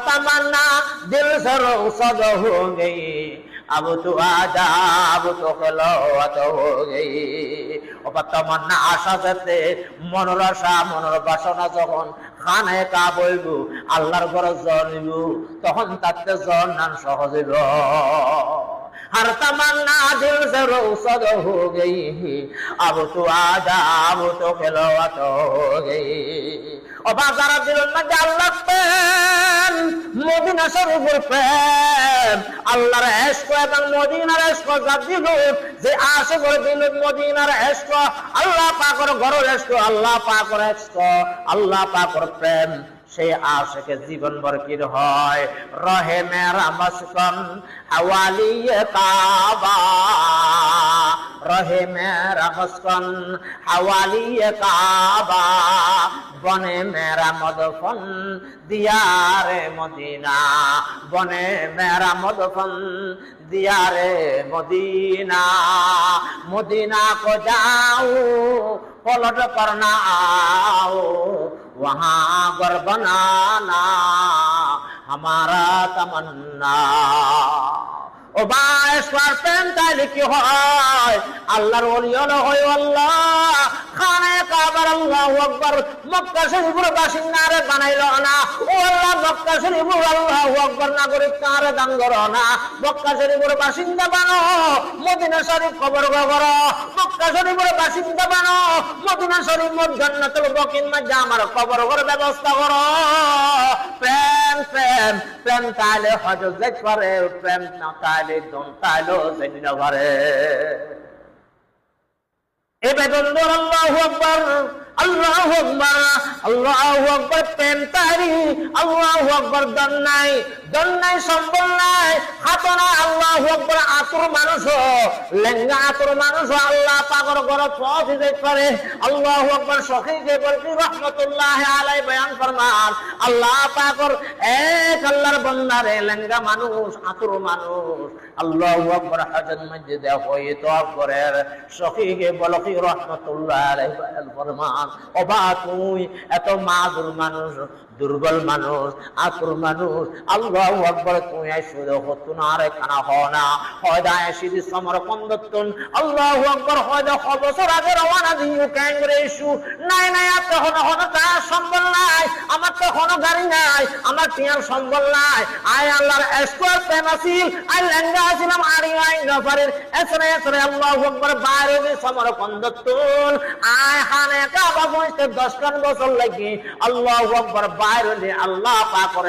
तमन्ना दिल से रुखसत हो गई, अब तो आजा अब तो खिलौत हो गई। तमन्ना आशा সাথে মনের আশা মনের বাসনা যখন খানায় কাবইব আল্লাহর ঘরে জন্ম তখন তাতে জন্নান সহজ হইব। हर तमन्ना दिल से रुखसत हो गई, अब तो आजा अब तो खिलौत हो गई। और बाजार दिल में अल्लाह प्रेम मदीना शरीफের প্রেম আল্লাহর ইশক এবং মদিনার ইশক জাদিল যে আশিকের দিল মদিনার ইশক আল্লাহ পাকের ঘরের ইশক আল্লাহ পাকের ইশক আল্লাহ পাকের প্রেম সেই আশিকে জীবন ভর কি হয় রহে মেরা মস্কন हवाली काबा, रहे मेरा मस्कन हवाली काबा, बने मेरा मदफन दियारे मदीना, बने मेरा मदफन दियारे मदीना। मदीना को जाओ पलट कर ना आओ, वहाँ घर बनाना हमारा तमन्ना। ও বাইশ পার্সেন্ট তাইলে কি হয় আল্লাহর ওলি হয় আল্লাহ খানায়ে কাবার আল্লাহু আকবার মক্কা শরীফের বাসিন্দারে বানাইলো না। ও আল্লাহ মক্কা শরীফের আল্লাহু আকবার নাগরিক তারে দান করো না। মক্কা শরীফের বাসিন্দা বানো, মদিনা শরীফ কবর করো। মক্কা শরীফের বাসিন্দা বানো, মদিনা শরীফ জান্নাতুল বাকির মধ্যে আমার কবর ঘর ব্যবস্থা করো। প্রেম প্রেম প্রেম তাইলে হজ যেতে পারে, প্রেম না তাইলে দন তাইলো যেতে না পারে। এবেদন আল্লাহু আকবার আল্লাহু আকবার আল্লাহু আকবার প্রেম তারি আল্লাহু আকবার দন নাই সম্বল নাই হাতনা আল্লাহু আকবার আতুর মানুষ লেঙ্গা আতুর মানুষ আল্লাহ পাকের ঘরে পৌঁছে যেতে পারে। আল্লাহু আকবার সখীকে বলছি রহমাতুল্লাহ আলাইহি বয়ান ফরমান আল্লাহ পাকের এক আল্লাহর বান্দারে লেঙ্গা মানুষ আতুর মানুষ আল্লাহু আকবার হজের মধ্যে দেখে তো আকবরের সখীকে বলছি রহমাতুল্লাহ আলাইহি বয়ান ফরমান অবা তুই এত মাযুর মানুষ দুর্বল মানুষ আতুর মানুষ আল্লাহু আকবার তুই শুধু হতুনারে খানা হনা হয়দা এসিদি সমরকন্দতন আল্লাহু আকবার হয়দা বছর আগে রওনা দিও কংগ্রেসু নাই নাই এত হন তা সম্বল নাই আমার তো কোনো গাড়ি নাই আমার টিয়ার সম্বল নাই আয় আল্লাহর এসকোর পেনাসিল আই লেঙ্গা ছিলাম আরি আই নফরের এসরে আল্লাহু আকবার বাইরে সমরকন্দতন আয় হানে কাবা বসতে 10 বছর লাগি আল্লাহু আকবার বাইরে আল্লাহ পাকের